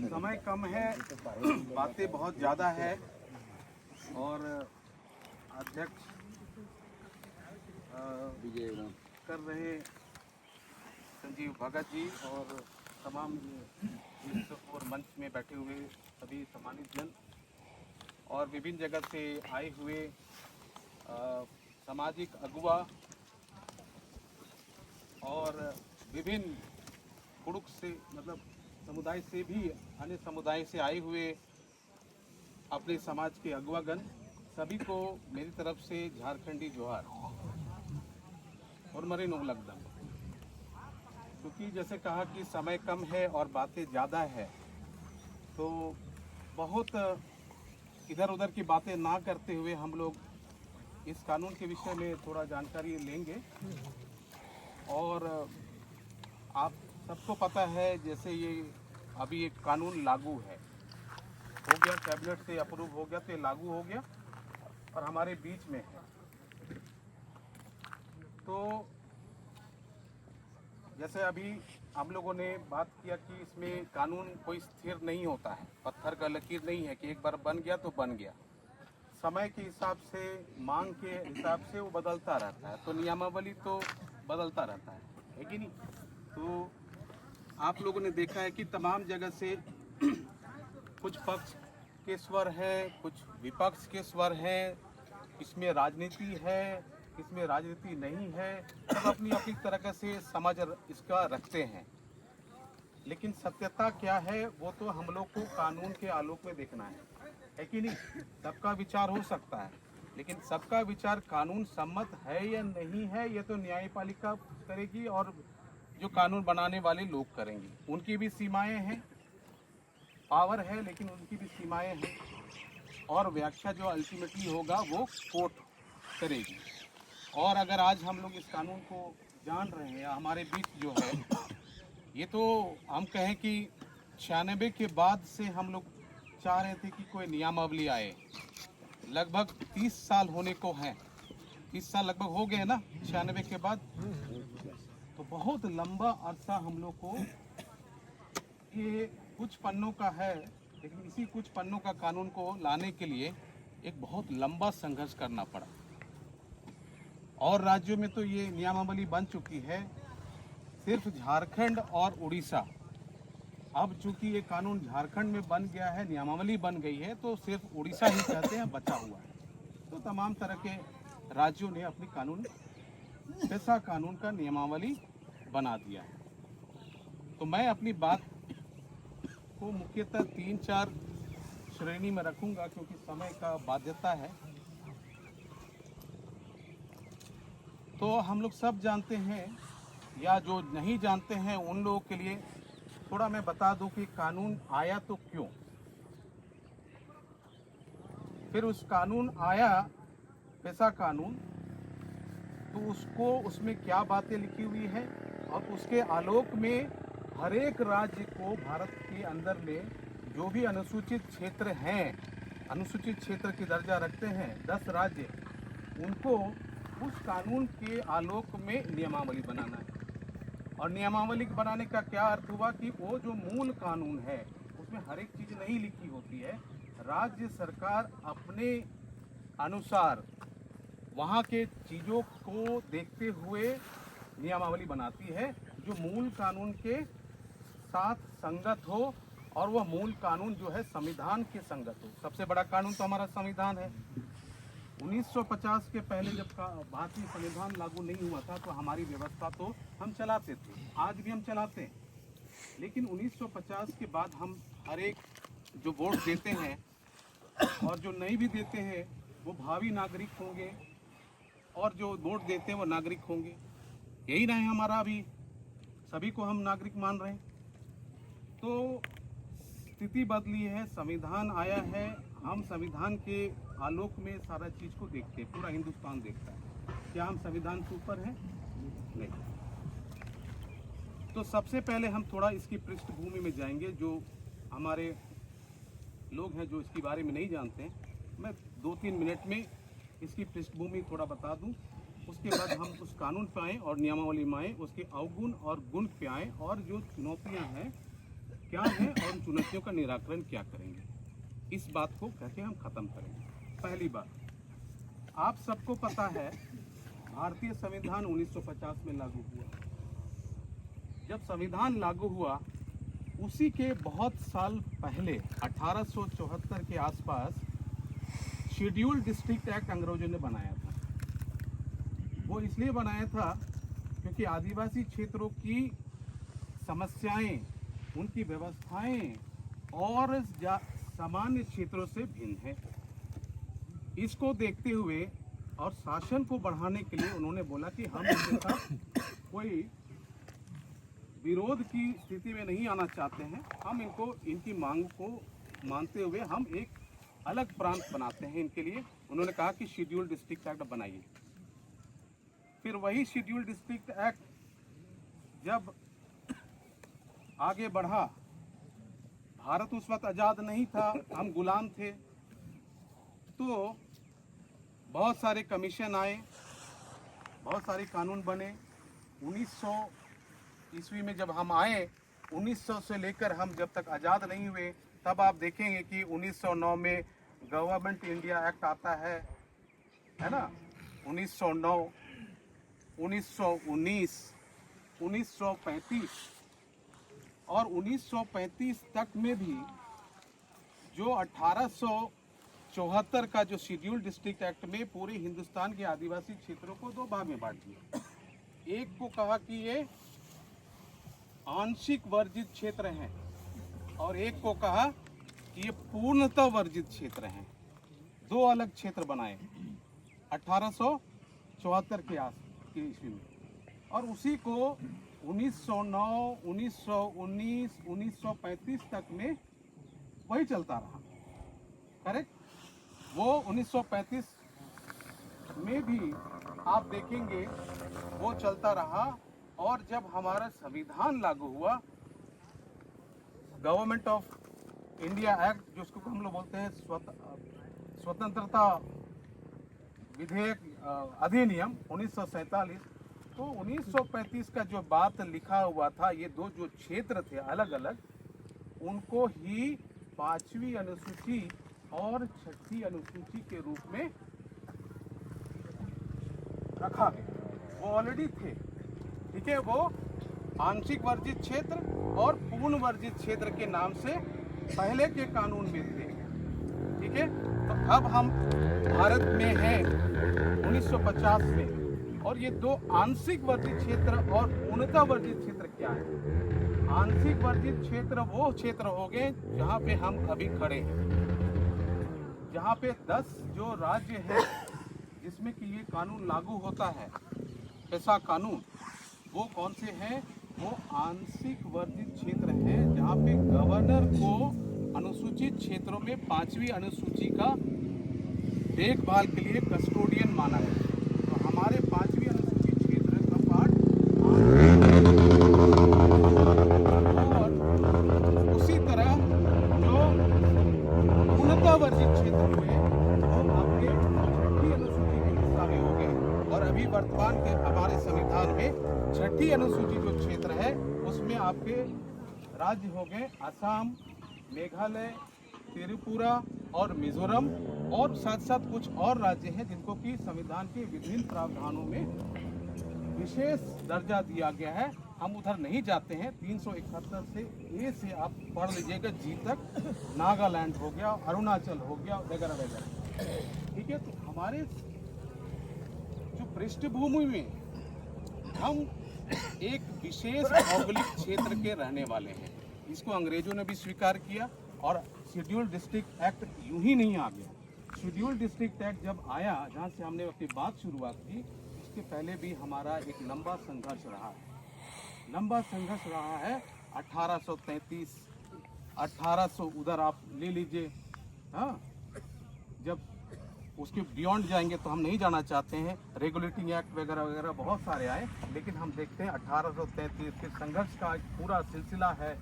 समय कम है, बातें बहुत ज़्यादा है और अध्यक्ष कर रहे संजीव भगत जी और तमाम और मंच में बैठे हुए सभी सम्मानित जन और विभिन्न जगह से आए हुए सामाजिक अगुवा और विभिन्न कुड़ुक से मतलब समुदाय से भी अन्य समुदाय से आए हुए अपने समाज के अगुवागण सभी को मेरी तरफ से झारखंडी जोहार और मरे नोगलगदम। क्योंकि जैसे कहा कि समय कम है और बातें ज़्यादा है, तो बहुत इधर उधर की बातें ना करते हुए हम लोग इस कानून के विषय में थोड़ा जानकारी लेंगे। और आप सबको पता है, जैसे ये अभी एक कानून लागू है, हो गया, कैबिनेट से अप्रूव हो गया, तो ये लागू हो गया और हमारे बीच में है। तो जैसे अभी हम लोगों ने बात किया कि इसमें कानून कोई स्थिर नहीं होता है, पत्थर का लकीर नहीं है कि एक बार बन गया तो बन गया। समय के हिसाब से, मांग के हिसाब से वो बदलता रहता है, तो नियमावली तो बदलता रहता है कि नहीं। तो आप लोगों ने देखा है कि तमाम जगह से कुछ पक्ष के स्वर है, कुछ विपक्ष के स्वर है, इसमें राजनीति है, इसमें राजनीति नहीं है, सब अपनी अपनी तरह से समझ इसका रखते हैं। लेकिन सत्यता क्या है वो तो हम लोग को कानून के आलोक में देखना है कि नहीं। सबका विचार हो सकता है, लेकिन सबका विचार कानून सम्मत है या नहीं है ये तो न्यायपालिका करेगी और जो कानून बनाने वाले लोग करेंगे। उनकी भी सीमाएं हैं, पावर है, लेकिन उनकी भी सीमाएं हैं और व्याख्या जो अल्टीमेटली होगा वो कोर्ट करेगी। और अगर आज हम लोग इस कानून को जान रहे हैं, हमारे बीच जो है, ये तो हम कहें कि 96 के बाद से हम लोग चाह रहे थे कि कोई नियमावली आए। लगभग 30 साल होने को हैं, 30 साल लगभग हो गए ना 96 के बाद। तो बहुत लंबा अरसा हम लोग को ये कुछ पन्नों का है, लेकिन इसी कुछ पन्नों का कानून को लाने के लिए एक बहुत लंबा संघर्ष करना पड़ा। और राज्यों में तो ये नियमावली बन चुकी है, सिर्फ झारखंड और उड़ीसा। अब चूंकि ये कानून झारखंड में बन गया है, नियमावली बन गई है, तो सिर्फ उड़ीसा ही कहते हैं बचा हुआ है। तो तमाम तरह के राज्यों ने अपनी कानून, पेशा कानून का नियमावली बना दिया है। तो मैं अपनी बात को मुख्यतः 3-4 श्रेणी में रखूंगा, क्योंकि समय का बाध्यता है। तो हम लोग सब जानते हैं, या जो नहीं जानते हैं उन लोगों के लिए थोड़ा मैं बता दूं कि कानून आया तो क्यों, फिर उस कानून आया पेशा कानून, तो उसमें क्या बातें लिखी हुई है और उसके आलोक में हर एक राज्य को भारत के अंदर में जो भी अनुसूचित क्षेत्र हैं, अनुसूचित क्षेत्र की दर्जा रखते हैं 10 राज्य, उनको उस कानून के आलोक में नियमावली बनाना है। और नियमावली बनाने का क्या अर्थ हुआ कि वो जो मूल कानून है उसमें हर एक चीज़ नहीं लिखी होती है। राज्य सरकार अपने अनुसार वहाँ के चीज़ों को देखते हुए नियमावली बनाती है जो मूल कानून के साथ संगत हो, और वह मूल कानून जो है संविधान के संगत हो। सबसे बड़ा कानून तो हमारा संविधान है। 1950 के पहले जब भारतीय संविधान लागू नहीं हुआ था तो हमारी व्यवस्था तो हम चलाते थे, आज भी हम चलाते हैं। लेकिन 1950 के बाद हम हर एक जो वोट देते हैं और जो नहीं भी देते हैं वो भावी नागरिक होंगे, और जो वोट देते हैं वो नागरिक होंगे। यही ना है हमारा, अभी सभी को हम नागरिक मान रहे हैं। तो स्थिति बदली है, संविधान आया है, हम संविधान के आलोक में सारा चीज़ को देखते हैं, पूरा हिंदुस्तान देखता है। क्या हम संविधान के ऊपर हैं? नहीं। तो सबसे पहले हम थोड़ा इसकी पृष्ठभूमि में जाएंगे। जो हमारे लोग हैं जो इसके बारे में नहीं जानते हैं, मैं 2-3 मिनट में इसकी पृष्ठभूमि थोड़ा बता दूं, उसके बाद हम उस कानून पे आएँ और नियमावली में आएँ, उसके अवगुण और गुण पे आएँ और जो चुनौतियां हैं क्या हैं और उन चुनौतियों का निराकरण क्या करेंगे, इस बात को कहकर हम खत्म करेंगे। पहली बात, आप सबको पता है भारतीय संविधान 1950 में लागू हुआ। जब संविधान लागू हुआ उसी के बहुत साल पहले 1874 के आसपास शेड्यूल डिस्ट्रिक्ट एक्ट अंग्रेजों ने बनाया था। वो इसलिए बनाया था क्योंकि आदिवासी क्षेत्रों की समस्याएं, उनकी व्यवस्थाएं और सामान्य क्षेत्रों से भिन्न है। इसको देखते हुए और शासन को बढ़ाने के लिए उन्होंने बोला कि हम इनके साथ कोई विरोध की स्थिति में नहीं आना चाहते हैं, हम इनको इनकी मांग को मानते हुए हम एक अलग प्रांत बनाते हैं इनके लिए। उन्होंने कहा कि शेड्यूल डिस्ट्रिक्ट एक्ट बनाइए। फिर वही शेड्यूल डिस्ट्रिक्ट एक्ट जब आगे बढ़ा, भारत उस वक्त आज़ाद नहीं था, हम गुलाम थे, तो बहुत सारे कमीशन आए, बहुत सारे कानून बने। 1900 ईस्वी में जब हम आए, 1900 से लेकर हम जब तक आज़ाद नहीं हुए, तब आप देखेंगे कि 1909 में गवर्नमेंट इंडिया एक्ट आता है ना, 1909, 1919, 1935 और 1935 तक में भी जो 1874 का जो शेड्यूल डिस्ट्रिक्ट एक्ट में पूरे हिंदुस्तान के आदिवासी क्षेत्रों को दो भाग में बांट दिया। एक को कहा कि ये आंशिक वर्जित क्षेत्र हैं और एक को कहा कि ये पूर्णतः वर्जित क्षेत्र हैं। दो अलग क्षेत्र बनाए 1874 के ईस्वी में, और उसी को 1909, 1919, 1935 तक में वही चलता रहा। करेक्ट। वो 1935 में भी आप देखेंगे वो चलता रहा, और जब हमारा संविधान लागू हुआ, गवर्नमेंट ऑफ इंडिया एक्ट, जिसको हम लोग बोलते हैं स्वतंत्रता विधेयक अधिनियम 1947, तो 1935 का जो बात लिखा हुआ था, ये दो जो क्षेत्र थे अलग अलग, उनको ही 5वीं अनुसूची और 6ठी अनुसूची के रूप में रखा गया। वो ऑलरेडी थे, ठीक है, वो आंशिक वर्जित क्षेत्र और पूर्ण वर्जित क्षेत्र के नाम से पहले के कानून में थे, ठीक है। तो अब हम भारत में हैं 1950 में, और ये दो आंशिक वर्जित क्षेत्र और पूर्णतः वर्जित क्षेत्र क्या है? आंशिक वर्जित क्षेत्र वो क्षेत्र हो गए जहाँ पे हम अभी खड़े हैं, जहाँ पे 10 जो राज्य है जिसमें कि ये कानून लागू होता है, ऐसा कानून, वो कौन से हैं? वो आंशिक वर्जित क्षेत्र हैं, जहाँ पे गवर्नर को अनुसूचित क्षेत्रों में 5वीं अनुसूची का देखभाल के लिए कस्टोडियन माना है। तो हमारे 5वीं अनुसूची क्षेत्र का पार्ट, और उसी तरह जो पूर्णतः वर्जित क्षेत्र हुए वो आपके 6ठी अनुसूची के हिस्सा में हो गए, और अभी वर्तमान के हमारे संविधान में 6ठी अनुसूची जो क्षेत्र है उसमें आपके राज्य हो गए असम, मेघालय, त्रिपुरा और मिजोरम, और साथ साथ कुछ और राज्य हैं जिनको कि संविधान के विभिन्न प्रावधानों में विशेष दर्जा दिया गया है। हम उधर नहीं जाते हैं। 371 से ए से आप पढ़ लीजिएगा जी तक, नागालैंड हो गया, अरुणाचल हो गया, वगैरह वगैरह, ठीक है। तो हमारे जो पृष्ठभूमि में हम एक विशेष भौगोलिक क्षेत्र के रहने वाले हैं, इसको अंग्रेजों ने भी स्वीकार किया, और शेड्यूल डिस्ट्रिक्ट एक्ट यूं ही नहीं आ गया। शेड्यूल डिस्ट्रिक्ट एक्ट जब आया, जहाँ से हमने अपनी बात शुरुआत की, उसके पहले भी हमारा एक लंबा संघर्ष रहा है। लंबा संघर्ष रहा है 1833, 1800 उधर आप ले लीजिए, हाँ। जब उसके बियॉन्ड जाएंगे तो हम नहीं जाना चाहते हैं, रेगुलेटिंग एक्ट वगैरह वगैरह बहुत सारे आए, लेकिन हम देखते हैं 1833 के संघर्ष का एक पूरा सिलसिला है।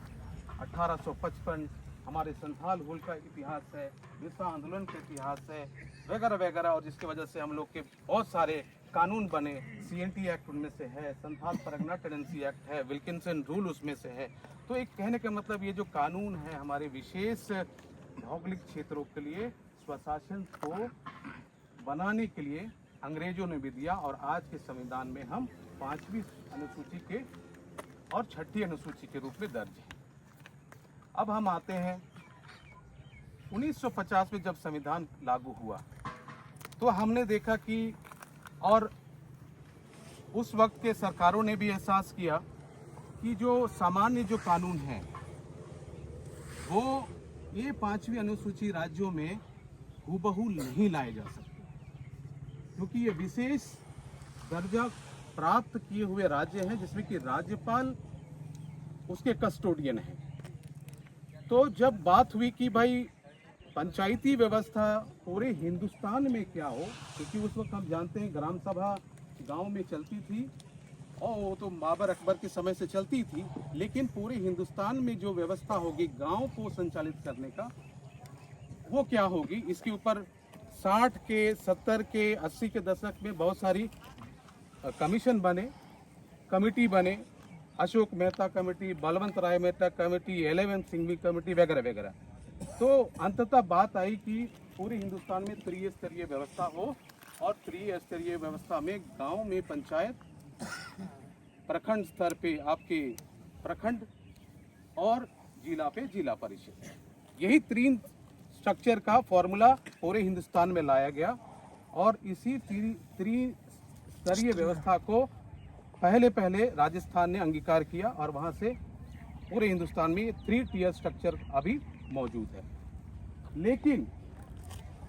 1855, हमारे संथाल हुल का इतिहास है, विश्व आंदोलन का इतिहास है, वगैरह वगैरह, और जिसकी वजह से हम लोग के बहुत सारे कानून बने। CNT एक्ट उनमें से है, संथाल परगना टेंडेंसी एक्ट है, विल्किंसन रूल उसमें से है। तो एक कहने का मतलब ये जो कानून है हमारे विशेष भौगोलिक क्षेत्रों के लिए स्वशासन को बनाने के लिए अंग्रेजों ने भी दिया, और आज के संविधान में हम 5वीं अनुसूची के और 6ठी अनुसूची के रूप में दर्ज है। अब हम आते हैं 1950 में जब संविधान लागू हुआ तो हमने देखा कि, और उस वक्त के सरकारों ने भी एहसास किया कि जो सामान्य जो कानून हैं वो ये 5वीं अनुसूची राज्यों में हूबहू नहीं लाए जा सकते, क्योंकि ये विशेष दर्जा प्राप्त किए हुए राज्य हैं जिसमें कि राज्यपाल उसके कस्टोडियन हैं। तो जब बात हुई कि भाई पंचायती व्यवस्था पूरे हिंदुस्तान में क्या हो, क्योंकि उस वक्त हम जानते हैं ग्राम सभा गांव में चलती थी और वो तो बाबर अकबर के समय से चलती थी, लेकिन पूरे हिंदुस्तान में जो व्यवस्था होगी गांव को संचालित करने का वो क्या होगी, इसके ऊपर 60 के 70 के 80 के दशक में बहुत सारी कमीशन बने, कमेटी बने, अशोक मेहता कमेटी, बलवंत राय मेहता कमेटी, 11 सिंघवी कमेटी वगैरह वगैरह। तो अंततः बात आई कि पूरे हिंदुस्तान में त्रिस्तरीय व्यवस्था हो, और त्रिस्तरीय व्यवस्था में गांव में पंचायत, प्रखंड स्तर पे आपके प्रखंड, और जिला पे जिला परिषद, यही 3 स्ट्रक्चर का फॉर्मूला पूरे हिंदुस्तान में लाया गया। और इसी त्रिस्तरीय व्यवस्था को पहले राजस्थान ने अंगीकार किया, और वहां से पूरे हिंदुस्तान में 3 टियर स्ट्रक्चर अभी मौजूद है। लेकिन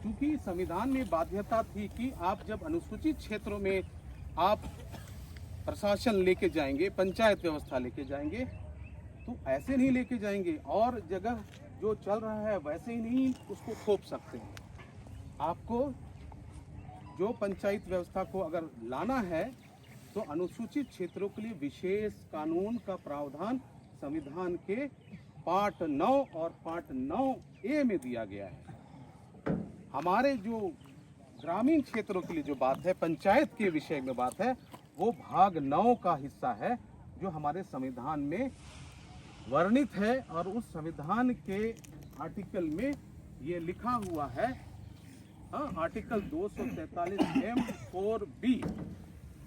क्योंकि संविधान में बाध्यता थी कि आप जब अनुसूचित क्षेत्रों में आप प्रशासन लेके जाएंगे, पंचायत व्यवस्था लेके जाएंगे, तो ऐसे नहीं लेके जाएंगे, और जगह जो चल रहा है वैसे ही नहीं उसको थोप सकते हैं। आपको जो पंचायत व्यवस्था को अगर लाना है तो अनुसूचित क्षेत्रों के लिए विशेष कानून का प्रावधान संविधान के पार्ट 9 और पार्ट 9A में दिया गया है। हमारे जो ग्रामीण क्षेत्रों के लिए जो बात है, पंचायत के विषय में बात है, वो भाग 9 का हिस्सा है जो हमारे संविधान में वर्णित है। और उस संविधान के आर्टिकल में ये लिखा हुआ है, आर्टिकल 243M4B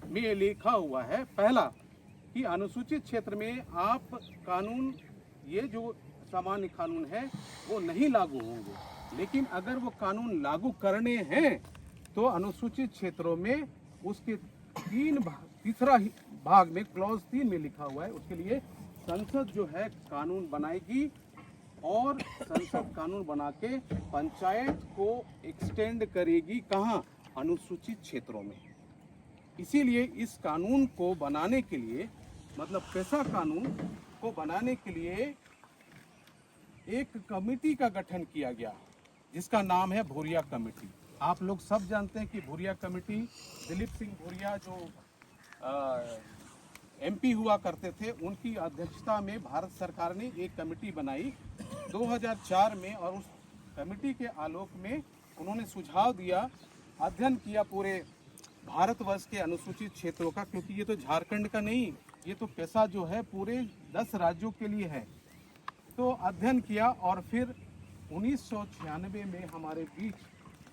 में ये लिखा हुआ है, पहला कि अनुसूचित क्षेत्र में आप कानून, ये जो सामान्य कानून है वो नहीं लागू होंगे, लेकिन अगर वो कानून लागू करने हैं तो अनुसूचित क्षेत्रों में उसके तीसरा भाग में क्लॉज 3 में लिखा हुआ है, उसके लिए संसद जो है कानून बनाएगी, और संसद कानून बना के पंचायत को एक्सटेंड करेगी कहाँ, अनुसूचित क्षेत्रों में। इसीलिए इस कानून को बनाने के लिए, मतलब पेशा कानून को बनाने के लिए एक कमेटी का गठन किया गया जिसका नाम है भूरिया कमेटी। आप लोग सब जानते हैं कि भूरिया कमेटी, दिलीप सिंह भूरिया जो MP हुआ करते थे, उनकी अध्यक्षता में भारत सरकार ने एक कमेटी बनाई 2004 में, और उस कमेटी के आलोक में उन्होंने सुझाव दिया, अध्ययन किया पूरे भारतवर्ष के अनुसूचित क्षेत्रों का, क्योंकि ये तो झारखंड का नहीं, ये तो पेशा जो है पूरे 10 राज्यों के लिए है। तो अध्ययन किया, और फिर 1996 में हमारे बीच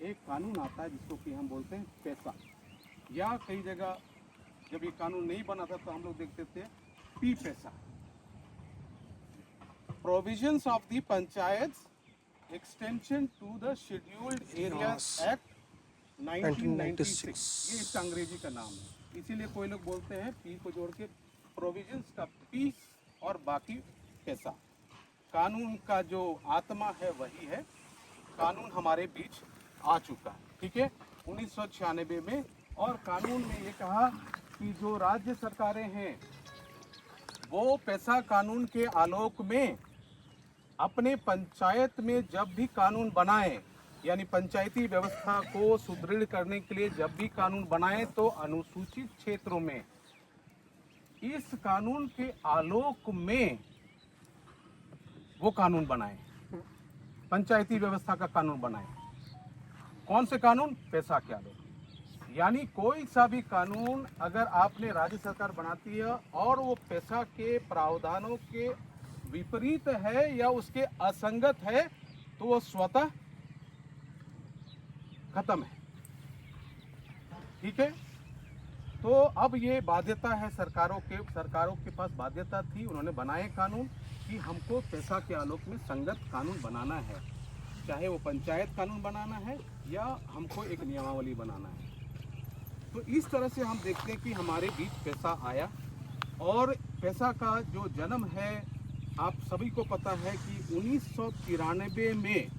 एक कानून आता है जिसको कि हम बोलते हैं पेशा, या कई जगह जब ये कानून नहीं बना था तो हम लोग देखते थे P PESA, provisions of the panchayat extension to the scheduled areas act 1996, ये इसका अंग्रेजी का नाम है, इसीलिए कोई लोग बोलते हैं पी को जोड़ के प्रोविजंस का पी और बाकी पेशा। कानून का जो आत्मा है वही है, कानून हमारे बीच आ चुका है, ठीक है, 1996 में। और कानून में ये कहा कि जो राज्य सरकारें हैं वो पेशा कानून के आलोक में अपने पंचायत में जब भी कानून बनाएं, यानी पंचायती व्यवस्था को सुदृढ़ करने के लिए जब भी कानून बनाएं, तो अनुसूचित क्षेत्रों में इस कानून के आलोक में वो कानून बनाएं। पंचायती व्यवस्था का कानून बनाए। कौन से कानून? पैसा के आलोक। यानी कोई सा भी कानून अगर आपने राज्य सरकार बनाती है और वो पैसा के प्रावधानों के विपरीत है या उसके असंगत है तो वो स्वतः खत्म है। ठीक है, तो अब ये बाध्यता है सरकारों के पास बाध्यता थी, उन्होंने बनाए कानून कि हमको पैसा के आलोक में संगत कानून बनाना है, चाहे वो पंचायत कानून बनाना है या हमको एक नियमावली बनाना है। तो इस तरह से हम देखते हैं कि हमारे बीच पैसा आया और पैसा का जो जन्म है आप सभी को पता है कि 1993 में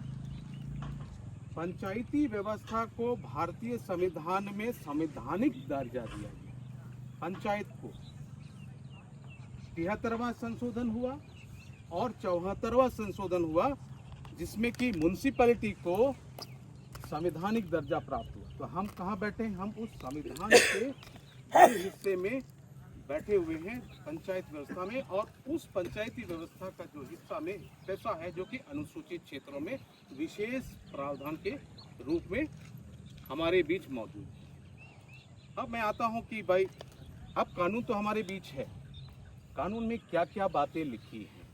पंचायती व्यवस्था को भारतीय संविधान में संवैधानिक दर्जा दिया गया। पंचायत को 73वां संशोधन हुआ और 74वां संशोधन हुआ जिसमें कि म्युनिसिपैलिटी को संवैधानिक दर्जा प्राप्त हुआ। तो हम कहाँ बैठे हैं? हम उस संविधान के हिस्से में बैठे हुए हैं पंचायत व्यवस्था में, और उस पंचायती व्यवस्था का जो हिस्सा में पैसा है जो कि अनुसूचित क्षेत्रों में विशेष प्रावधान के रूप में हमारे बीच मौजूद है। अब मैं आता हूं कि भाई अब कानून तो हमारे बीच है, कानून में क्या क्या बातें लिखी हैं।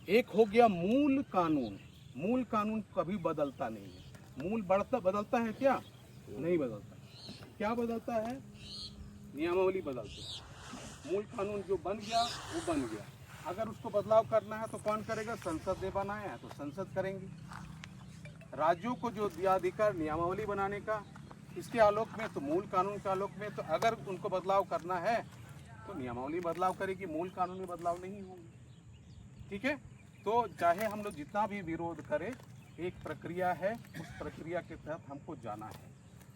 एक हो गया मूल कानून। मूल कानून कभी बदलता नहीं है। मूल बदलता है क्या? नहीं बदलता। क्या बदलता है? नियमावली बदलती है। मूल कानून जो बन गया वो बन गया। अगर उसको बदलाव करना है तो कौन करेगा? संसद ने बनाया है तो संसद करेंगी। राज्यों को जो दिया अधिकार नियमावली बनाने का, इसके आलोक में तो मूल कानून के आलोक में, तो अगर उनको बदलाव करना है तो नियमावली बदलाव करेगी, मूल कानून में बदलाव नहीं होंगे। ठीक है, तो चाहे हम लोग जितना भी विरोध करें, एक प्रक्रिया है, उस प्रक्रिया के तहत हमको जाना है।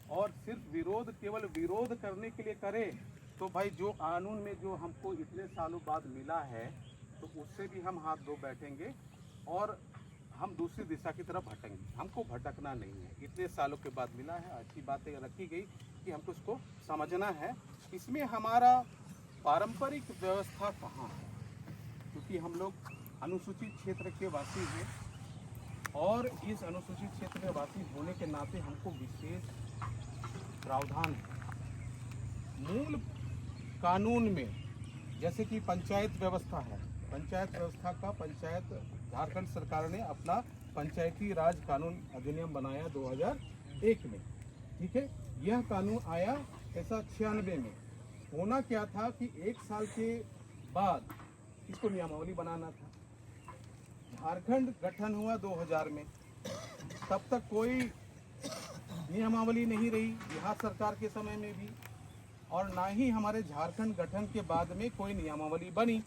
और सिर्फ विरोध केवल विरोध करने के लिए करें तो भाई जो कानून में जो हमको इतने सालों बाद मिला है तो उससे भी हम हाथ धो बैठेंगे और हम दूसरी दिशा की तरफ भटकेंगे। हमको भटकना नहीं है, इतने सालों के बाद मिला है, अच्छी बातें रखी गई कि हमको इसको समझना है। इसमें हमारा पारंपरिक व्यवस्था कहाँ है? क्योंकि हम लोग अनुसूचित क्षेत्र के वासी हैं और इस अनुसूचित क्षेत्र के वासी होने के नाते हमको विशेष प्रावधान है। मूल कानून में जैसे कि पंचायत व्यवस्था है, पंचायत व्यवस्था का झारखंड सरकार ने अपना पंचायती राज कानून अधिनियम बनाया 2001 में। ठीक है, यह कानून आया ऐसा 96 में। होना क्या था कि 1 साल के बाद इसको नियमावली बनाना था। झारखंड गठन हुआ 2000 में, तब तक कोई नियमावली नहीं रही बिहार सरकार के समय में भी, और ना ही हमारे झारखंड गठन के बाद में कोई नियमावली बनी।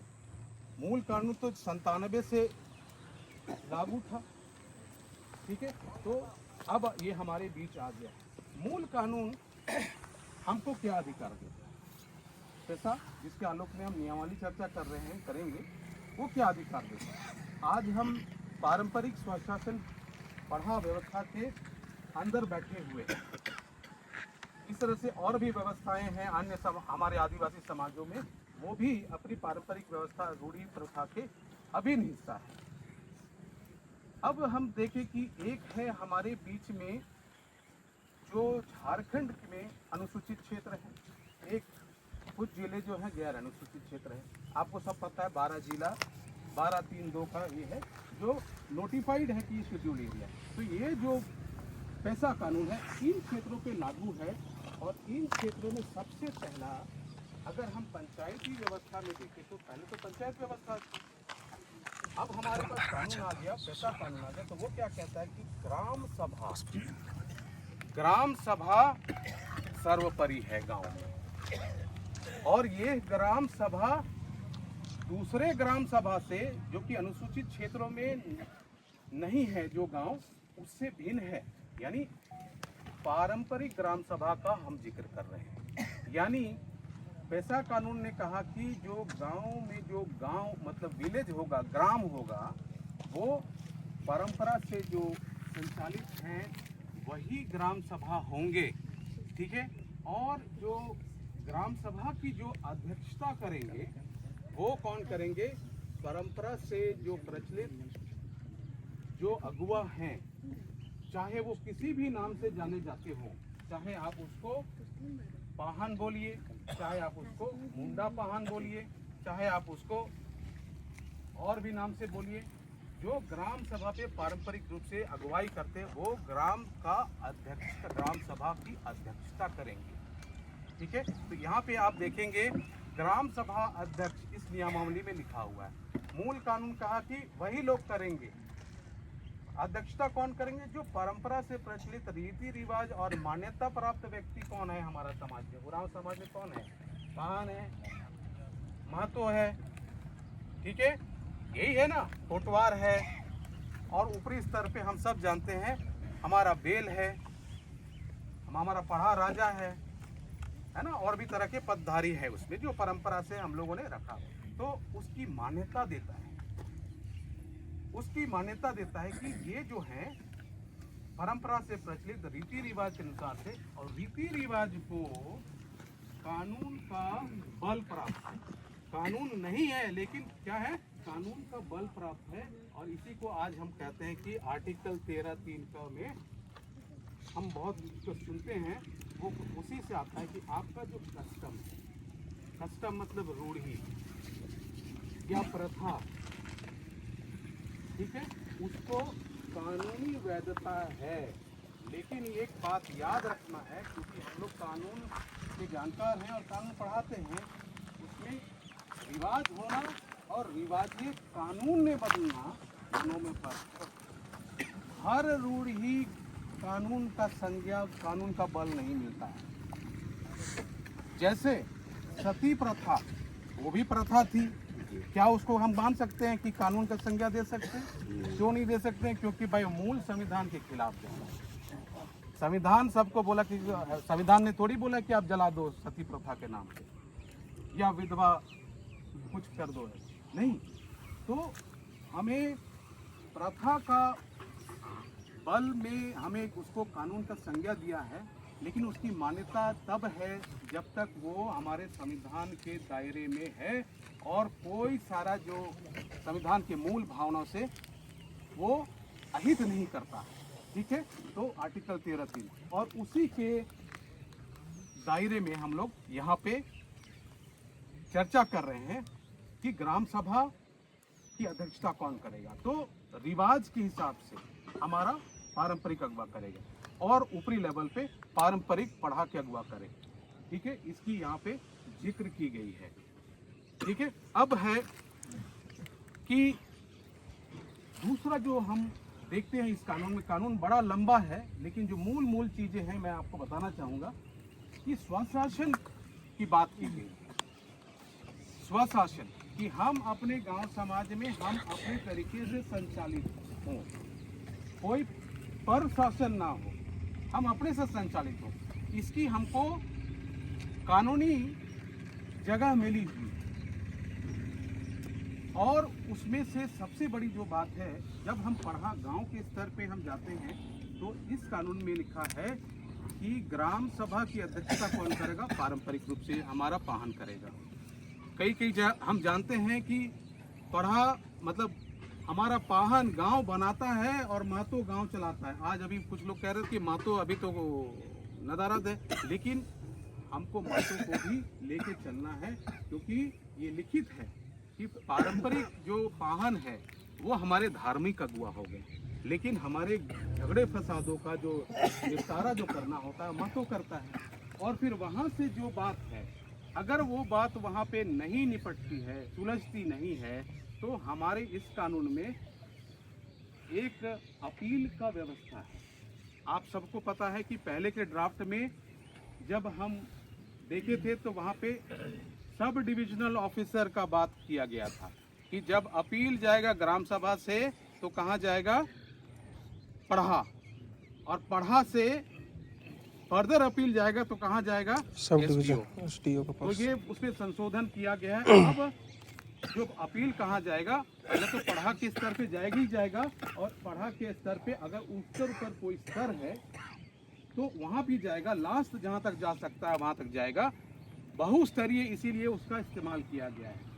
मूल कानून तो 97 से लागू था। ठीक है, तो अब ये हमारे बीच आ गया। मूल कानून हमको क्या अधिकार देता है? पैसा जिसके आलोक में हम नियमावली चर्चा कर रहे हैं, करेंगे, वो क्या अधिकार देता है? आज हम पारंपरिक स्वशासन पढ़ा व्यवस्था के अंदर बैठे हुए हैं। इस तरह से और भी व्यवस्थाएं हैं अन्य हमारे आदिवासी समाजों में, वो भी अपनी पारंपरिक व्यवस्था रूढ़ी प्रथा के अभिन्न हिस्सा है। अब हम देखें कि एक है हमारे बीच में जो झारखंड में अनुसूचित क्षेत्र है, एक कुछ जिले जो हैं गैर अनुसूचित क्षेत्र है। आपको सब पता है 12 जिला 12-3-2 का ये है जो नोटिफाइड है कि ये शेड्यूल एरिया। तो ये जो पैसा कानून है इन क्षेत्रों पे लागू है, और इन क्षेत्रों में सबसे पहला अगर हम पंचायती व्यवस्था में देखें तो पहले तो पंचायत व्यवस्था थी। अब हमारे पास कानून आ गया, पैसा कानून आ गया, तो वो क्या कहता है कि ग्राम सभा सर्वोपरि है गांव में, और ये ग्राम सभा दूसरे ग्राम सभा से जो कि अनुसूचित क्षेत्रों में नहीं है, जो गांव उससे भिन्न है। यानी पारंपरिक ग्राम सभा का हम जिक्र कर रहे हैं। यानी पैसा कानून ने कहा कि जो गांव में जो गांव मतलब विलेज होगा, ग्राम होगा, वो परंपरा से जो संचालित हैं वही ग्राम सभा होंगे। ठीक है, और जो ग्राम सभा की जो अध्यक्षता करेंगे वो कौन करेंगे? परंपरा से जो प्रचलित जो अगुआ हैं, चाहे वो किसी भी नाम से जाने जाते हो, चाहे आप उसको पाहन बोलिए, चाहे आप उसको मुंडा पाहन बोलिए, चाहे आप उसको और भी नाम से बोलिए, जो ग्राम सभा पे पारंपरिक रूप से अगुवाई करते हैं वो ग्राम का अध्यक्ष, ग्राम सभा की अध्यक्षता करेंगे। ठीक है, तो यहाँ पे आप देखेंगे ग्राम सभा अध्यक्ष इस नियमावली में लिखा हुआ है। मूल कानून कहा कि वही लोग करेंगे। अध्यक्षता कौन करेंगे? जो परंपरा से प्रचलित रीति रिवाज और मान्यता प्राप्त व्यक्ति कौन है हमारा समाज में? उरांव समाज में कौन है? पाहन है, महतो है, ठीक है, यही है ना, कोटवार है, और ऊपरी स्तर पे हम सब जानते हैं हमारा बेल है, हमारा पढ़ा राजा है ना, और भी तरह के पदधारी है उसमें जो परंपरा से हम लोगों ने रखा। तो उसकी मान्यता देता है, उसकी मान्यता देता है कि ये जो है परंपरा से प्रचलित रीति रिवाज के अनुसार से, और रीति रिवाज को कानून का बल प्राप्त है। कानून नहीं है लेकिन क्या है? कानून का बल प्राप्त है। और इसी को आज हम कहते हैं कि आर्टिकल 13(3) का में हम बहुत जो सुनते हैं वो उसी से आता है कि आपका जो कस्टम है, कस्टम मतलब रूढ़ी या प्रथा, ठीक है, उसको कानूनी वैधता है। लेकिन एक बात याद रखना है, क्योंकि हम लोग कानून के जानकार हैं और कानून पढ़ाते हैं, उसमें रिवाज होना और रिवाजी कानून में बदलना दोनों में फर्क है। हर रूढ़ी कानून का संज्ञा, कानून का बल नहीं मिलता है। जैसे सती प्रथा, वो भी प्रथा थी, क्या उसको हम मान सकते हैं कि कानून का संज्ञा दे सकते हैं? क्यों नहीं दे सकते हैं? क्योंकि भाई मूल संविधान के खिलाफ है। संविधान सबको बोला कि, संविधान ने थोड़ी बोला कि आप जला दो सती प्रथा के नाम पे या विधवा कुछ कर दो, नहीं। तो हमें प्रथा का बल में हमें उसको कानून का संज्ञा दिया है, लेकिन उसकी मान्यता तब है जब तक वो हमारे संविधान के दायरे में है और कोई सारा जो संविधान के मूल भावनाओं से वो अहित नहीं करता। ठीक है, तो आर्टिकल 13(3) और उसी के दायरे में हम लोग यहाँ पे चर्चा कर रहे हैं कि ग्राम सभा की अध्यक्षता कौन करेगा। तो रिवाज के हिसाब से हमारा पारंपरिक अगुवा करेगा और ऊपरी लेवल पे पारंपरिक पढ़ा के अगुवा करेगा। ठीक है, इसकी यहाँ पे जिक्र की गई है। ठीक है, अब है कि दूसरा जो हम देखते हैं इस कानून में, कानून बड़ा लंबा है लेकिन जो मूल चीजें हैं मैं आपको बताना चाहूँगा कि स्वशासन की बात की गई। स्वशासन कि हम अपने गांव समाज में हम अपने तरीके से संचालित हों, कोई पर शासन ना हो, हम अपने से संचालित हों, इसकी हमको कानूनी जगह मिली हुई। और उसमें से सबसे बड़ी जो बात है, जब हम पढ़ा गांव के स्तर पे हम जाते हैं तो इस कानून में लिखा है कि ग्राम सभा की अध्यक्षता कौन करेगा? पारंपरिक रूप से हमारा पाहन करेगा। कई हम जानते हैं कि पढ़ा मतलब हमारा पाहन गांव बनाता है और महतो गांव चलाता है। आज अभी कुछ लोग कह रहे थे कि महतो अभी तो नदारद है, लेकिन हमको महतो को भी लेके चलना है, क्योंकि ये लिखित है कि पारंपरिक जो पाहन है वो हमारे धार्मिक अगुवा हो गए, लेकिन हमारे झगड़े फसादों का जो निपटारा जो करना होता है महतो करता है। और फिर वहाँ से जो बात है, अगर वो बात वहाँ पे नहीं निपटती है, सुलझती नहीं है, तो हमारे इस कानून में एक अपील का व्यवस्था है। आप सबको पता है कि पहले के ड्राफ्ट में जब हम देखे थे तो वहाँ पे सब डिविजनल ऑफिसर का बात किया गया था कि जब अपील जाएगा ग्राम सभा से तो कहाँ जाएगा? पढ़ा, और पढ़ा से फर्दर अपील जाएगा तो कहाँ जाएगा? सब डिवीजन एसडीओ के तो पास। ये उसमें संशोधन किया गया है। अब जो अपील कहाँ जाएगा? पहले तो पढ़ा के स्तर पे जाएगा ही जाएगा, और पढ़ा के स्तर पे अगर ऊपर ऊपर कोई स्तर है तो वहाँ भी जाएगा, लास्ट जहाँ तक जा सकता है वहाँ तक जाएगा। बहुस्तरीय इसीलिए उसका इस्तेमाल किया गया है।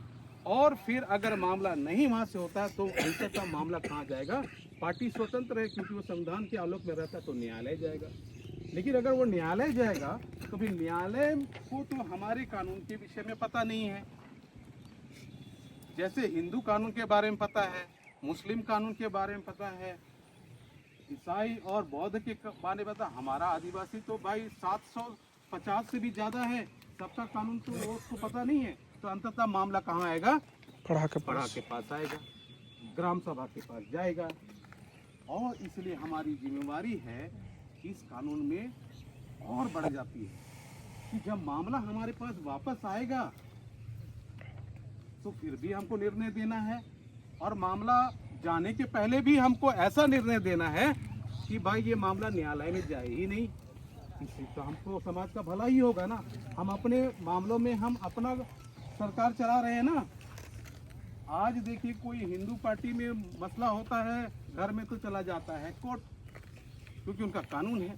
और फिर अगर मामला नहीं वहाँ से होता तो अंततः मामला कहाँ जाएगा? पार्टी स्वतंत्र है, क्योंकि वो संविधान के आलोक में रहता है, तो न्यायालय जाएगा। लेकिन अगर वो न्यायालय जाएगा तो फिर न्यायालय को तो हमारे कानून के विषय में पता नहीं है। जैसे हिंदू कानून के बारे में पता है, मुस्लिम कानून के बारे में पता है, ईसाई और बौद्ध के बारे में पता, हमारा आदिवासी तो भाई 750 से भी ज़्यादा है, सबका कानून तो उसको पता नहीं है। तो अंततः मामला कहाँ आएगा? पढ़ा के पास आएगा, ग्राम सभा के पास जाएगा। और इसलिए हमारी जिम्मेवारी है इस कानून में और बढ़ जाती है कि जब मामला हमारे पास वापस आएगा तो फिर भी हमको निर्णय देना है, और मामला जाने के पहले भी हमको ऐसा निर्णय देना है कि भाई ये मामला न्यायालय में जाए ही नहीं। इससे तो हमको समाज का भला ही होगा ना। हम अपने मामलों में हम अपना सरकार चला रहे हैं ना। आज देखिए कोई हिंदू पार्टी में मसला होता है, घर में तो चला जाता है कोर्ट, क्योंकि उनका कानून है।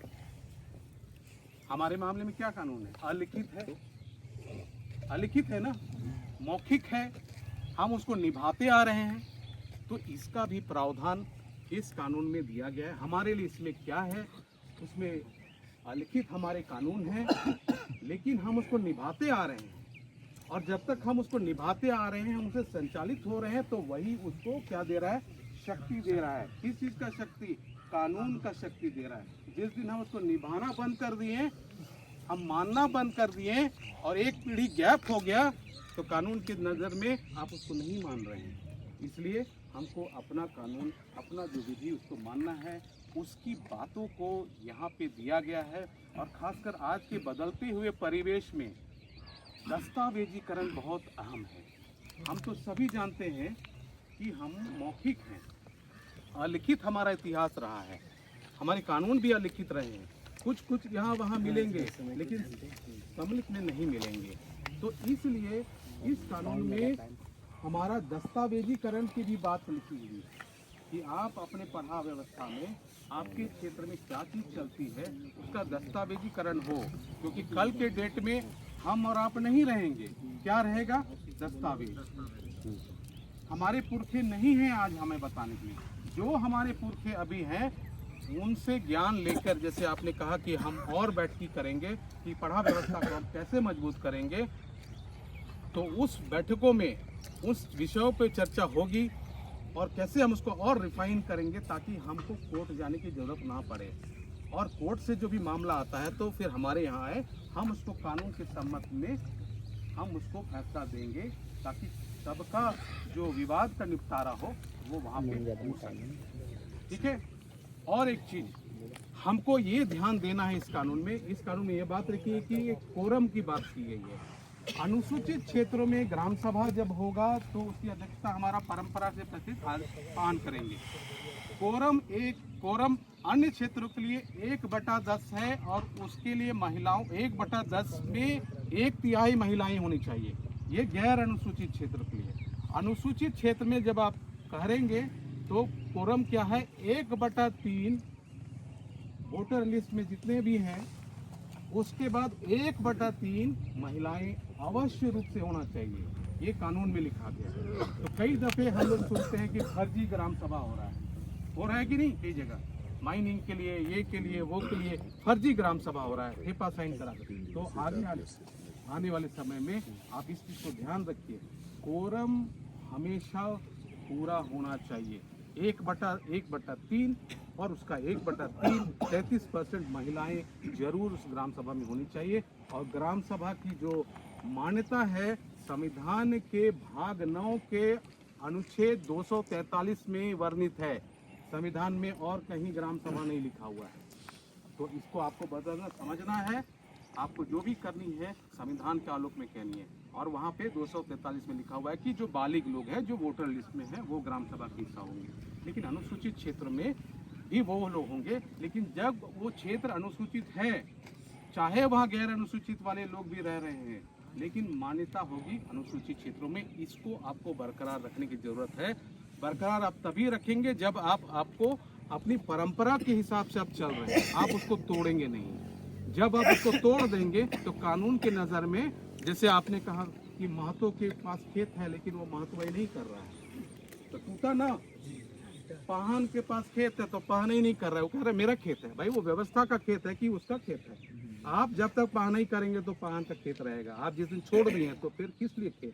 हमारे मामले में क्या कानून है? अलिखित है, अलिखित है ना, मौखिक है, हम उसको निभाते आ रहे हैं। तो इसका भी प्रावधान इस कानून में दिया गया है। हमारे लिए इसमें क्या है, उसमें अलिखित हमारे कानून है, लेकिन हम उसको निभाते आ रहे हैं। और जब तक हम उसको निभाते आ रहे हैं, हम उसे संचालित हो रहे हैं, तो वही उसको क्या दे रहा है? शक्ति दे रहा है। किस चीज़ का शक्ति? कानून का शक्ति दे रहा है। जिस दिन हम उसको निभाना बंद कर दिए, हम मानना बंद कर दिए और एक पीढ़ी गैप हो गया, तो कानून की नज़र में आप उसको नहीं मान रहे हैं। इसलिए हमको अपना कानून, अपना जो विधि, उसको मानना है। उसकी बातों को यहाँ पे दिया गया है। और ख़ासकर आज के बदलते हुए परिवेश में दस्तावेजीकरण बहुत अहम है। हम तो सभी जानते हैं कि हम मौखिक हैं, अलिखित हमारा इतिहास रहा है, हमारे कानून भी अलिखित रहे हैं। कुछ यहाँ वहाँ मिलेंगे, लेकिन सम्मिलित में नहीं मिलेंगे। तो इसलिए इस कानून में हमारा दस्तावेजीकरण की भी बात लिखी हुई है कि आप अपने पढ़ा व्यवस्था में आपके क्षेत्र में क्या चीज़ चलती है, उसका दस्तावेजीकरण हो। क्योंकि कल के डेट में हम और आप नहीं रहेंगे, क्या रहेगा? दस्तावेज। हमारे पुरखे नहीं हैं आज हमें बताने के लिए। जो हमारे पुरखे अभी हैं, उनसे ज्ञान लेकर, जैसे आपने कहा कि हम और बैठकी करेंगे कि पढ़ा व्यवस्था को हम कैसे मजबूत करेंगे, तो उस बैठकों में उस विषयों पे चर्चा होगी और कैसे हम उसको और रिफाइन करेंगे, ताकि हमको कोर्ट जाने की ज़रूरत ना पड़े। और कोर्ट से जो भी मामला आता है तो फिर हमारे यहाँ आए, हम उसको कानून के सम्मत में हम उसको फैसला देंगे, ताकि सबका जो विवाद का निपटारा हो वो वहाँ पे हो सके। ठीक है। और एक चीज़ हमको ये ध्यान देना है, इस कानून में ये बात रखी है कि एक कोरम की बात की गई है। अनुसूचित क्षेत्रों में ग्राम सभा जब होगा तो उसकी अध्यक्षता हमारा परंपरा से पालन करेंगे। कोरम अन्य क्षेत्रों के लिए 1/10 है, और उसके लिए महिलाओं 1/10 में 1/3 महिलाएं होनी चाहिए। ये गैर अनुसूचित क्षेत्र के लिए। अनुसूचित क्षेत्र में जब आप करेंगे तो कोरम क्या है? 1/3 वोटर लिस्ट में जितने भी हैं, उसके बाद 1/3 महिलाएं अवश्य रूप से होना चाहिए। ये कानून में लिखा गया है। तो कई दफे हम लोग सोचते हैं कि फर्जी ग्राम सभा हो रहा है कि नहीं? कई जगह माइनिंग के लिए, ये के लिए, वो के लिए फर्जी ग्राम सभा हो रहा है, ठेपा साइन करा। तो आने वाले समय में आप इस चीज़ को ध्यान रखिए, कोरम हमेशा पूरा होना चाहिए। 1/3 और उसका 1/3 33% महिलाएं जरूर उस ग्राम सभा में होनी चाहिए। और ग्राम सभा की जो मान्यता है, संविधान के भाग 9 के अनुच्छेद 243 में वर्णित है। संविधान में और कहीं ग्राम सभा नहीं लिखा हुआ है। तो इसको आपको बताना, समझना है। आपको जो भी करनी है संविधान के आलोक में कहनी है। और वहाँ पे 243 में लिखा हुआ है कि जो बालिग लोग हैं, जो वोटर लिस्ट में हैं, वो ग्राम सभा के हिस्सा होंगे। लेकिन अनुसूचित क्षेत्र में भी वो लोग होंगे। लेकिन जब वो क्षेत्र अनुसूचित है, चाहे वहाँ गैर अनुसूचित वाले लोग भी रह रहे हैं, लेकिन मान्यता होगी अनुसूचित क्षेत्रों में। इसको आपको बरकरार रखने की जरूरत है। बरकरार आप तभी रखेंगे जब आपको अपनी परंपरा के हिसाब से आप चल रहे हैं, आप उसको तोड़ेंगे नहीं। जब आप उसको तोड़ देंगे तो कानून के नज़र में, जैसे आपने कहा कि महतो के पास खेत है लेकिन वो महतवाई नहीं कर रहा है, तो टूटा ना। पाहन के पास खेत है तो पाहन ही नहीं कर रहा है, वो कह रहा है मेरा खेत है। भाई वो व्यवस्था का खेत है कि उसका खेत है? आप जब तक पाहन नहीं करेंगे तो पाहन का खेत रहेगा। आप जिस दिन छोड़ दिए तो फिर किस लिए खेत?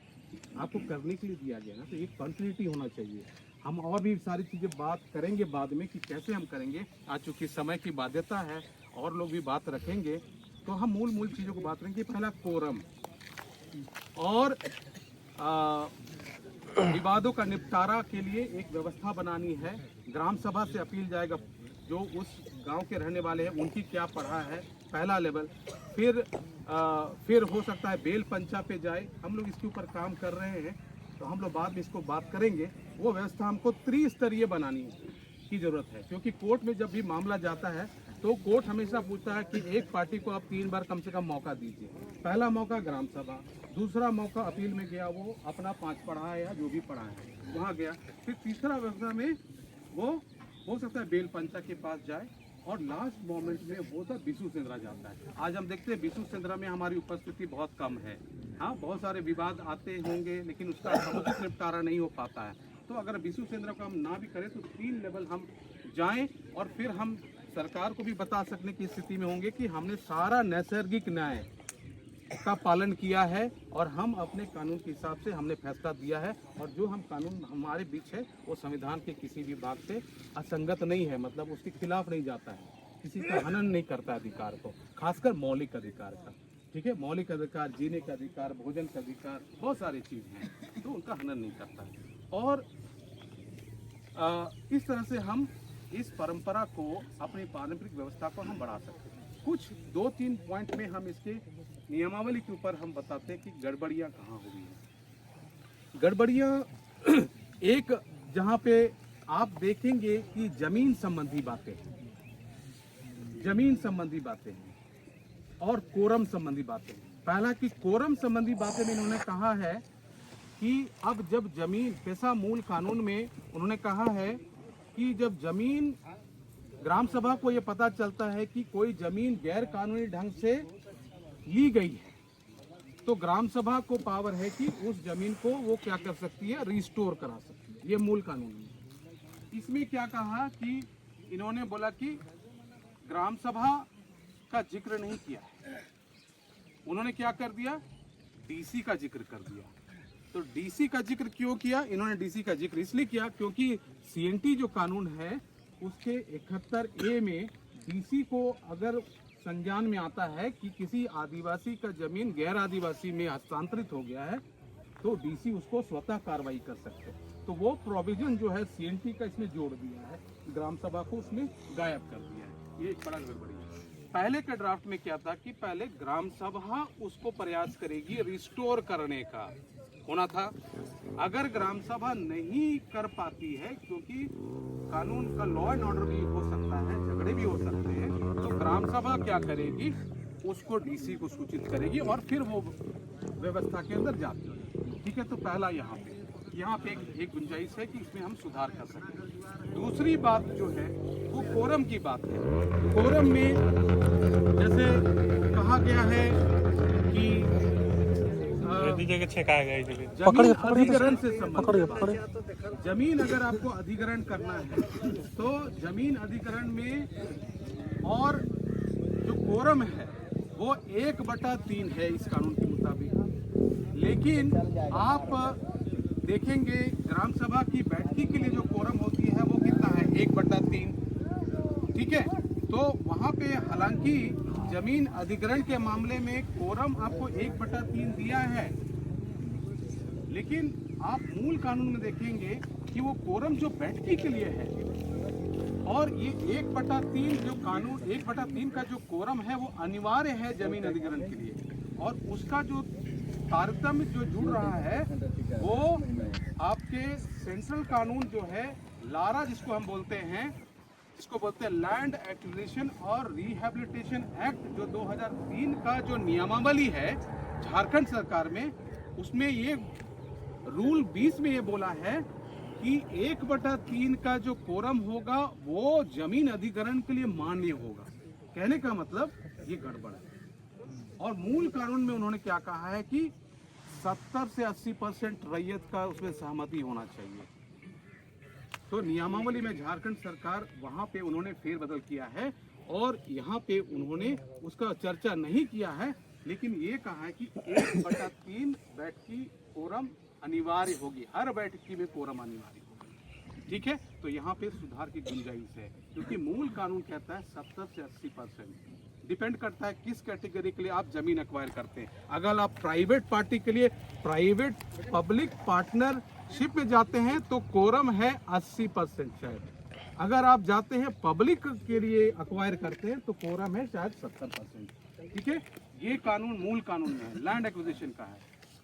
आपको करने के लिए दिया गया ना, तो एक कंटिन्यूटी होना चाहिए। हम और भी सारी चीज़ें बात करेंगे बाद में कि कैसे हम करेंगे, आज चूँकि समय की बाध्यता है और लोग भी बात रखेंगे, तो हम मूल चीज़ों को बात करेंगे। पहला कोरम और विवादों का निपटारा के लिए एक व्यवस्था बनानी है। ग्राम सभा से अपील जाएगा, जो उस गांव के रहने वाले हैं उनकी क्या पढ़ा है, पहला लेवल। फिर हो सकता है बेल पंचा पे जाए। हम लोग इसके ऊपर काम कर रहे हैं, तो हम लोग बाद में इसको बात करेंगे। वो व्यवस्था हमको त्रिस्तरीय बनानी की जरूरत है, क्योंकि कोर्ट में जब भी मामला जाता है तो कोर्ट हमेशा पूछता है कि एक पार्टी को आप 3 बार कम से कम मौका दीजिए। पहला मौका ग्राम सभा, दूसरा मौका अपील में गया वो अपना 5 पढ़ा है या जो भी पढ़ा है वहाँ गया, फिर तीसरा व्यवस्था में वो हो सकता है बेल पंचा के पास जाए, और लास्ट मोमेंट में वो तो बिशु सेंद्रा जाता है। आज हम देखते हैं बिशु सेंद्रा में हमारी उपस्थिति बहुत कम है। हाँ, बहुत सारे विवाद आते होंगे लेकिन उसका समुचित निपटारा नहीं हो पाता है। तो अगर बिशु सेंद्रा को हम ना भी करें तो 3 लेवल हम जाएं, और फिर हम सरकार को भी बता सकने की स्थिति में होंगे कि हमने सारा नैसर्गिक न्याय का पालन किया है और हम अपने कानून के हिसाब से हमने फैसला दिया है, और जो हम कानून हमारे बीच है वो संविधान के किसी भी भाग से असंगत नहीं है, मतलब उसके खिलाफ नहीं जाता है, किसी का हनन नहीं करता अधिकार को, खासकर मौलिक अधिकार का। ठीक है, मौलिक अधिकार, जीने का अधिकार, भोजन का अधिकार, बहुत सारी चीज़ हैं, तो उनका हनन नहीं करता है। और इस तरह से हम इस परंपरा को, अपनी पारंपरिक व्यवस्था को हम बढ़ा सकते हैं। कुछ 2-3 पॉइंट में हम इसके नियमावली के ऊपर हम बताते हैं कि गड़बड़ियाँ कहाँ हुई हैं। गड़बड़ियाँ एक, जहाँ पे आप देखेंगे कि जमीन संबंधी बातें हैं, जमीन संबंधी बातें हैं और कोरम संबंधी बातें हैं। पहला कि कोरम संबंधी बातें में इन्होंने कहा है कि अब जब जमीन, पेशा मूल कानून में उन्होंने कहा है कि जब जमीन, ग्राम सभा को ये पता चलता है कि कोई जमीन गैर कानूनी ढंग से ली गई है, तो ग्राम सभा को पावर है कि उस जमीन को वो क्या कर सकती है, रिस्टोर करा सकती है। ये मूल कानून है। इसमें क्या कहा कि इन्होंने बोला कि ग्राम सभा का जिक्र नहीं किया है, उन्होंने क्या कर दिया, डीसी का जिक्र कर दिया। तो डीसी का जिक्र क्यों किया इन्होंने? डीसी का जिक्र इसलिए किया क्योंकि सीएनटी जो कानून है उसके 71A में डीसी को अगर संज्ञान में आता है कि किसी आदिवासी का जमीन गैर आदिवासी में हस्तांतरित हो गया है, तो डीसी उसको स्वतः कार्रवाई कर सकते हैं। तो वो प्रोविजन जो है सीएनटी का इसमें जोड़ दिया है, ग्राम सभा को उसमें गायब कर दिया है। ये एक बड़ा गड़बड़ी है। पहले के ड्राफ्ट में क्या था कि पहले ग्राम सभा उसको प्रयास करेगी रिस्टोर करने का होना था। अगर ग्राम सभा नहीं कर पाती है, क्योंकि कानून का लॉ एंड ऑर्डर भी हो सकता है, झगड़े भी हो सकते हैं, तो ग्राम सभा क्या करेगी, उसको डीसी को सूचित करेगी और फिर वो व्यवस्था के अंदर जाती है। ठीक है, तो पहला यहाँ पे एक गुंजाइश है कि इसमें हम सुधार कर सकते हैं। दूसरी बात जो है वो कोरम की बात है। कोरम में जैसे कहा गया है कि जमीन अधिग्रहण से संबंधित, जमीन अगर आपको अधिग्रहण करना है तो जमीन अधिग्रहण में और जो कोरम है वो 1/3 है इस कानून के मुताबिक। लेकिन आप देखेंगे ग्राम सभा की बैठकी के लिए जो कोरम होती है वो कितना है, 1/3। ठीक है, तो वहाँ पे हालांकि जमीन अधिग्रहण के मामले में कोरम आपको 1/3 दिया है, लेकिन आप मूल कानून में देखेंगे कि वो कोरम जो बैठकी के लिए है, और ये 1/3 जो कानून 1/3 का जो कोरम है वो अनिवार्य है जमीन अधिग्रहण के लिए, और उसका जो तारतम्य जो जुड़ रहा है वो आपके सेंट्रल कानून जो है लारा जिसको हम बोलते हैं, जिसको बोलते हैं लैंड एक्विजिशन और रिहैबिलिटेशन एक्ट, जो 2003 का जो नियमावली है झारखंड सरकार में, उसमें ये रूल 20 में ये बोला है कि 1/3 का जो कोरम होगा वो जमीन अधिग्रहण के लिए मान्य होगा। कहने का मतलब ये गड़बड़ है। और मूल कानून में उन्होंने क्या कहा है कि 70 से 80% रैयत का उसमें सहमति होना चाहिए। तो नियमावली में झारखंड सरकार वहाँ पे उन्होंने फेरबदल किया है और यहाँ पे उन्होंने उसका चर्चा नहीं किया है, लेकिन ये कहा है कि 1/3 बैठकी कोरम अनिवार्य होगी, हर बैठकी में कोरम अनिवार्य होगी। ठीक है, तो यहाँ पे सुधार की गुंजाइश है, क्योंकि मूल कानून कहता है 70 से 80%। डिपेंड करता है किस कैटेगरी के लिए आप जमीन एक्वायर करते हैं। अगर आप प्राइवेट पार्टी के लिए प्राइवेट पब्लिक पार्टनरशिप में जाते हैं तो कोरम है 80% शायद। अगर आप जाते हैं पब्लिक के लिए एक्वायर करते हैं तो कोरम है शायद 70%। ठीक है, ये कानून मूल कानून में है, लैंड एक्विजिशन का है।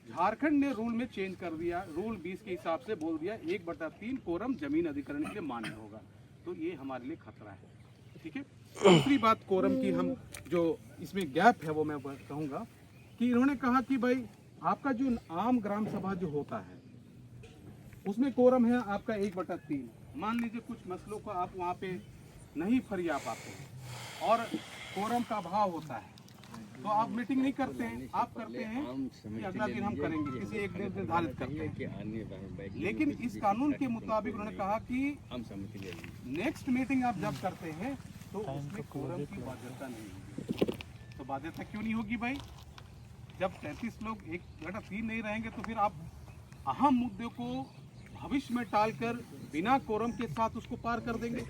झारखंड ने रूल में चेंज कर दिया, रूल 20 के हिसाब से बोल दिया 1/3 कोरम जमीन अधिग्रहण के लिए मान्य होगा, तो ये हमारे लिए खतरा है। ठीक है, दूसरी बात कोरम की, हम जो इसमें गैप है वो मैं कहूँगा कि इन्होंने कहा कि भाई आपका जो आम ग्राम सभा जो होता है उसमें कोरम है आपका 1/3। मान लीजिए कुछ मसलों को आप वहाँ पे नहीं फरिया पाते और कोरम का अभाव होता है, तो आप मीटिंग नहीं करते हैं, आप करते हैं कि अगला दिन हम करेंगे, किसी एक दिन निर्धारित करते हैं। लेकिन इस कानून के मुताबिक उन्होंने कहा कि नेक्स्ट मीटिंग आप जब करते हैं तो उसमें कोरम की बाध्यता नहीं होगी। तो बाध्यता क्यों नहीं होगी भाई? जब 33 लोग 1/3 नहीं रहेंगे तो फिर आप अहम मुद्दों को भविष्य में टालकर बिना कोरम के साथ उसको पार कर देंगे।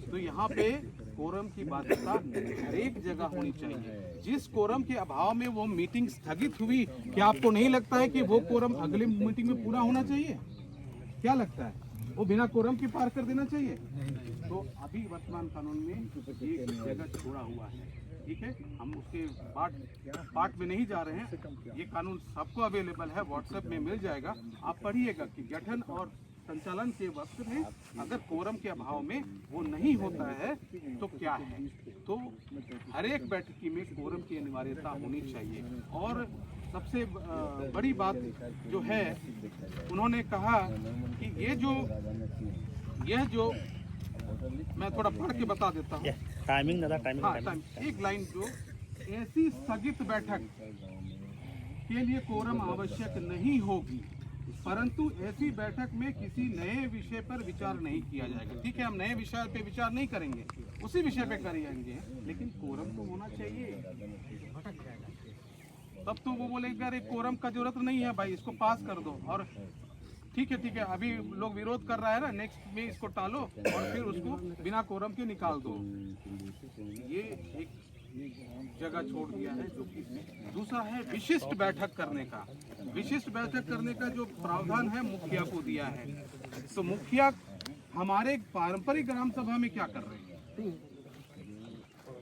तो यहाँ पे कोरम की बाध्यता हर एक जगह होनी चाहिए। जिस कोरम के अभाव में वो मीटिंग स्थगित हुई, क्या आपको नहीं लगता है कि वो कोरम अगली मीटिंग में पूरा होना चाहिए? क्या लगता है, वो बिना कोरम के पार कर देना चाहिए? तो अभी वर्तमान कानून में एक जगह छोड़ा हुआ है। ठीक है, हम उसके पार्ट में नहीं जा रहे हैं। ये कानून सबको अवेलेबल है, व्हाट्सएप में मिल जाएगा, आप पढ़िएगा कि गठन और संचालन के वक्त में अगर कोरम के अभाव में वो नहीं होता है तो क्या है। तो हर एक बैठकी में कोरम की अनिवार्यता होनी चाहिए। और सबसे बड़ी बात जो है, उन्होंने कहा कि यह जो मैं थोड़ा पढ़ के बता देता हूँ, टाइमिंग एक लाइन, जो ऐसी स्थगित बैठक के लिए कोरम आवश्यक नहीं होगी, परंतु ऐसी बैठक में किसी नए विषय पर विचार नहीं किया जाएगा। ठीक है, हम नए विषय पे विचार नहीं करेंगे, उसी विषय पे करेंगे, लेकिन कोरम तो होना चाहिए। तब तो वो बोलेगा अरे कोरम का जरूरत नहीं है भाई, इसको पास कर दो। और ठीक है, अभी लोग विरोध कर रहा है ना, नेक्स्ट में इसको टालो और फिर उसको बिना कोरम के निकाल दो। ये एक जगह छोड़ दिया है। जो कि दूसरा है विशिष्ट बैठक करने का। विशिष्ट बैठक करने का जो प्रावधान है मुखिया को दिया है। तो मुखिया हमारे पारंपरिक ग्राम सभा में क्या कर रहे हैं,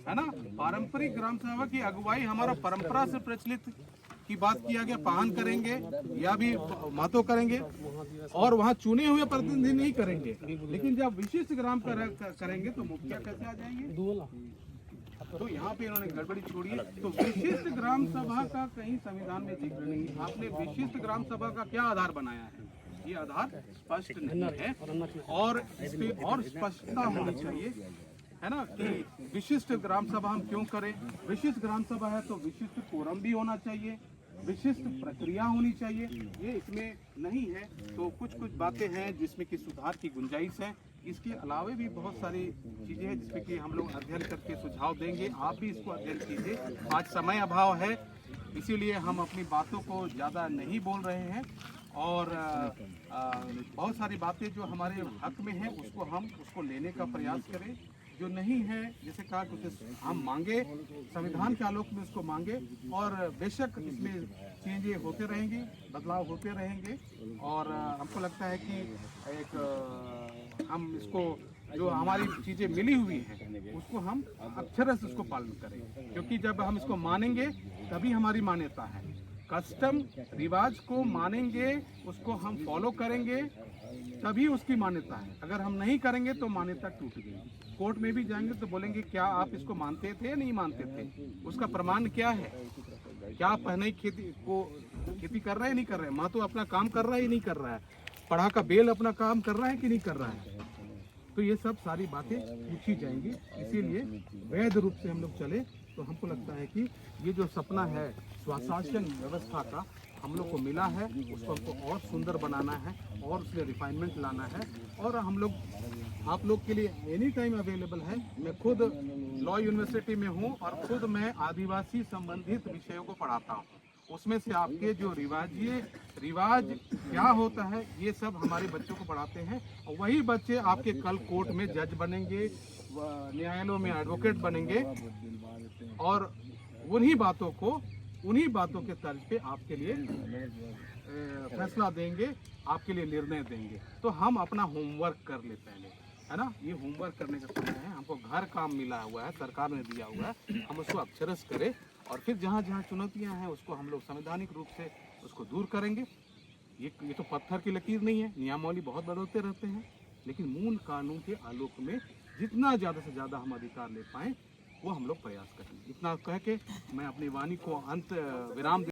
है ना? पारंपरिक ग्राम सभा की अगुवाई हमारा परंपरा से प्रचलित की बात किया गया, पाहन करेंगे या भी महतो करेंगे और वहाँ चुने हुए प्रतिनिधि नहीं करेंगे। लेकिन जब विशिष्ट ग्राम करेंगे तो मुखिया कैसे आ जाएंगे? तो यहाँ पे इन्होंने गड़बड़ी छोड़ी है। तो विशिष्ट ग्राम सभा का कहीं संविधान में जिक्र नहीं। आपने विशिष्ट ग्राम सभा का क्या आधार बनाया है? ये आधार स्पष्ट नहीं है और इस पे और स्पष्टता होनी चाहिए, है ना, कि विशिष्ट ग्राम सभा हम क्यों करें। विशिष्ट ग्राम सभा है तो विशिष्ट कोरम भी होना चाहिए, विशिष्ट प्रक्रिया होनी चाहिए। ये इसमें नहीं है। तो कुछ बातें हैं जिसमें कि सुधार की गुंजाइश है। इसके अलावा भी बहुत सारी चीज़ें हैं जिसमें कि हम लोग अध्ययन करके सुझाव देंगे। आप भी इसको अध्ययन कीजिए। आज समय अभाव है, इसीलिए हम अपनी बातों को ज़्यादा नहीं बोल रहे हैं और बहुत सारी बातें जो हमारे हक में हैं उसको लेने का प्रयास करें। जो नहीं है, जैसे कहा कि उसे हम मांगे, संविधान के आलोक में उसको मांगे और बेशक इसमें चेंजें होते रहेंगे, बदलाव होते रहेंगे। और हमको लगता है कि एक हम इसको जो हमारी चीज़ें मिली हुई हैं उसको हम अक्षरश उसको पालन करें, क्योंकि जब हम इसको मानेंगे तभी हमारी मान्यता है। कस्टम रिवाज को मानेंगे, उसको हम फॉलो करेंगे तभी उसकी मान्यता है। अगर हम नहीं करेंगे तो मान्यता टूट गई। कोर्ट में भी जाएंगे तो बोलेंगे क्या आप इसको मानते थे या नहीं मानते थे, उसका प्रमाण क्या है, क्या आप पहले खेती कर रहे हैं नहीं कर रहे हैं, माँ तो अपना काम कर रहा है या नहीं कर रहा है, पढ़ा का बेल अपना काम कर रहा है कि नहीं कर रहा है। तो ये सब सारी बातें पूछी जाएंगी। इसीलिए वैध रूप से हम लोग चले तो हमको लगता है कि ये जो सपना है स्वशासन व्यवस्था का हम लोग को मिला है, उसको हमको और सुंदर बनाना है और उसमें रिफाइनमेंट लाना है। और हम लोग आप लोग के लिए एनी टाइम अवेलेबल है। मैं खुद लॉ यूनिवर्सिटी में हूँ और खुद मैं आदिवासी संबंधित विषयों को पढ़ाता हूँ। उसमें से आपके जो रिवाज क्या होता है ये सब हमारे बच्चों को पढ़ाते हैं। और वही बच्चे आपके कल कोर्ट में जज बनेंगे, न्यायालयों में एडवोकेट बनेंगे और उन्हीं बातों के तर्ज पे आपके लिए फैसला देंगे, आपके लिए निर्णय देंगे। तो हम अपना होमवर्क कर ले पहले, है ना। ये होमवर्क करने का समय है। हमको घर काम मिला हुआ है, सरकार ने दिया हुआ है, हम उसको अक्षरश करें और फिर जहाँ जहाँ चुनौतियाँ हैं उसको हम लोग संवैधानिक रूप से उसको दूर करेंगे। ये तो पत्थर की लकीर नहीं है, नियमावली बहुत बदलते रहते हैं, लेकिन मूल कानून के आलोक में जितना ज़्यादा से ज़्यादा हम अधिकार ले पाएँ वो हम लोग प्रयास करेंगे। इतना कह के मैं अपनी वाणी को अंत विराम